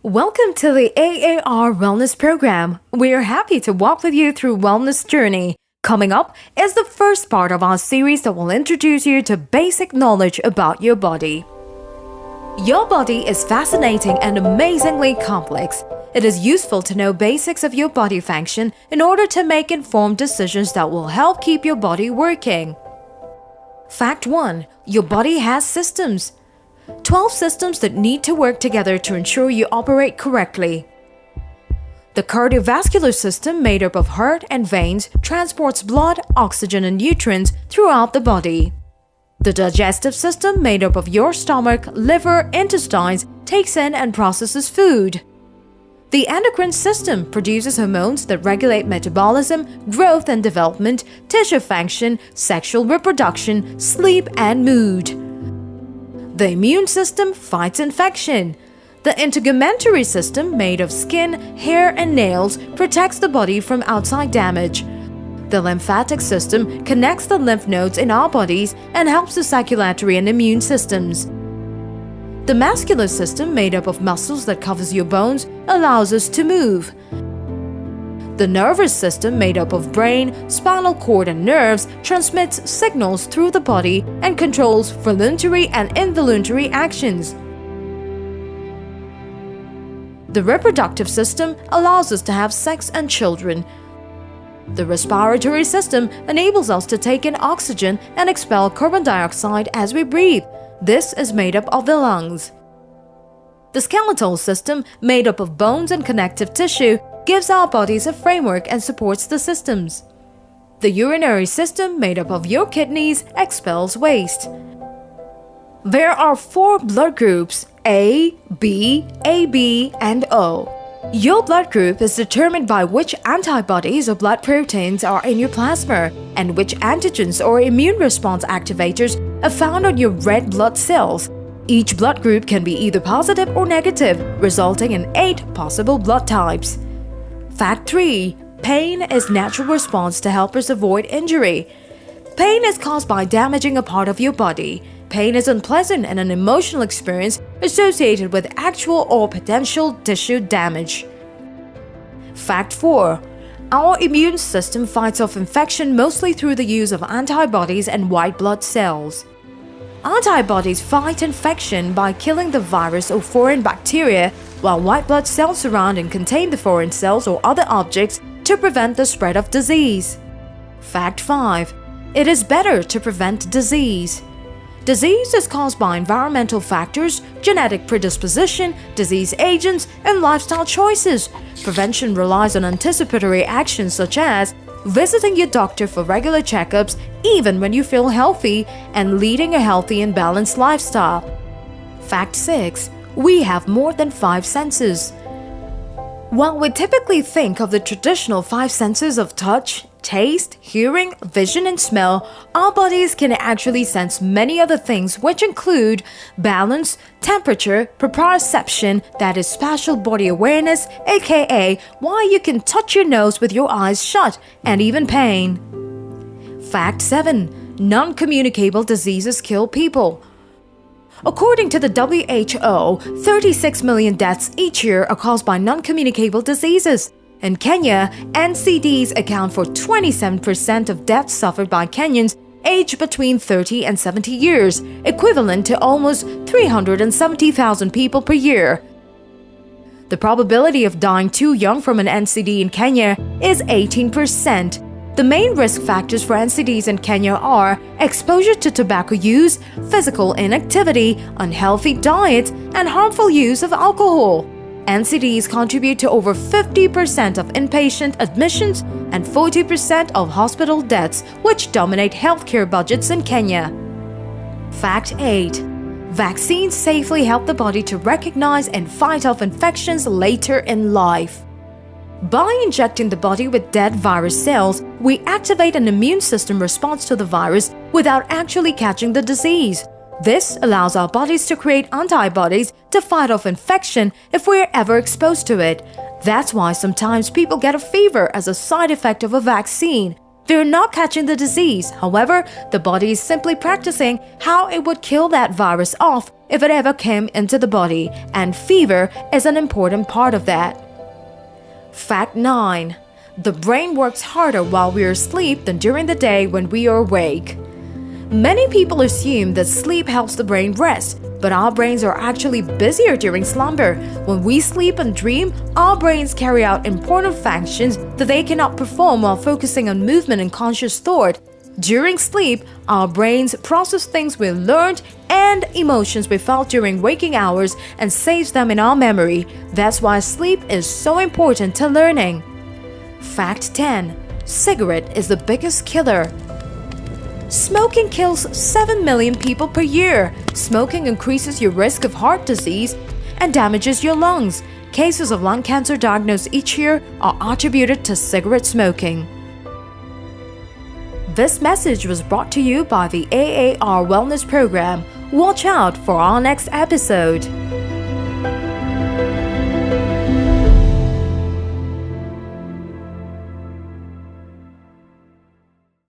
Welcome to the AAR Wellness Program. We are happy to walk with you through wellness journey. Coming up is the first part of our series that will introduce you to basic knowledge about your body. Your body is fascinating and amazingly complex. It is useful to know basics of your body function in order to make informed decisions that will help keep your body working. Fact 1. Your body has systems. 12 systems that need to work together to ensure you operate correctly. The cardiovascular system, made up of heart and veins, transports blood, oxygen, and nutrients throughout the body. The digestive system, made up of your stomach, liver, intestines, takes in and processes food. The endocrine system produces hormones that regulate metabolism, growth and development, tissue function, sexual reproduction, sleep, and mood. The immune system fights infection. The integumentary system, made of skin, hair, and nails, protects the body from outside damage. The lymphatic system connects the lymph nodes in our bodies and helps the circulatory and immune systems. The muscular system, made up of muscles that covers your bones, allows us to move. The nervous system, made up of brain, spinal cord, and nerves, transmits signals through the body and controls voluntary and involuntary actions. The reproductive system allows us to have sex and children. The respiratory system enables us to take in oxygen and expel carbon dioxide as we breathe. This is made up of the lungs. The skeletal system, made up of bones and connective tissue, gives our bodies a framework and supports the systems. The urinary system, made up of your kidneys, expels waste. There are 4 blood groups: A, B, AB, and O. Your blood group is determined by which antibodies or blood proteins are in your plasma and which antigens or immune response activators are found on your red blood cells. Each blood group can be either positive or negative, resulting in 8 possible blood types. Fact 3. Pain is natural response to help us avoid injury. Pain is caused by damaging a part of your body. Pain is unpleasant and an emotional experience associated with actual or potential tissue damage. Fact 4. Our immune system fights off infection mostly through the use of antibodies and white blood cells. Antibodies fight infection by killing the virus or foreign bacteria, while white blood cells surround and contain the foreign cells or other objects to prevent the spread of disease. Fact 5. It is better to prevent disease. Disease is caused by environmental factors, genetic predisposition, disease agents, and lifestyle choices. Prevention relies on anticipatory actions such as visiting your doctor for regular checkups even when you feel healthy and leading a healthy and balanced lifestyle. Fact 6. We have more than 5 senses. While we typically think of the traditional 5 senses of touch, taste, hearing, vision, and smell, our bodies can actually sense many other things, which include balance, temperature, proprioception, that is spatial body awareness, aka why you can touch your nose with your eyes shut, and even pain. Fact 7. Non-communicable diseases kill people. According to the WHO, 36 million deaths each year are caused by non-communicable diseases. In Kenya, NCDs account for 27% of deaths suffered by Kenyans aged between 30 and 70 years, equivalent to almost 370,000 people per year. The probability of dying too young from an NCD in Kenya is 18%. The main risk factors for NCDs in Kenya are exposure to tobacco use, physical inactivity, unhealthy diet, and harmful use of alcohol. NCDs contribute to over 50% of inpatient admissions and 40% of hospital deaths, which dominate healthcare budgets in Kenya. Fact 8. Vaccines safely help the body to recognize and fight off infections later in life. By injecting the body with dead virus cells, we activate an immune system response to the virus without actually catching the disease. This allows our bodies to create antibodies to fight off infection if we are ever exposed to it. That's why sometimes people get a fever as a side effect of a vaccine. They're not catching the disease. However, the body is simply practicing how it would kill that virus off if it ever came into the body, and fever is an important part of that. Fact 9. The brain works harder while we are asleep than during the day when we are awake. Many people assume that sleep helps the brain rest, but our brains are actually busier during slumber. When we sleep and dream, our brains carry out important functions that they cannot perform while focusing on movement and conscious thought. During sleep, our brains process things we learned and emotions we felt during waking hours and saves them in our memory. That's why sleep is so important to learning. Fact 10. Cigarette is the biggest killer. Smoking kills 7 million people per year. Smoking increases your risk of heart disease and damages your lungs. Cases of lung cancer diagnosed each year are attributed to cigarette smoking. This message was brought to you by the AAR Wellness Program. Watch out for our next episode.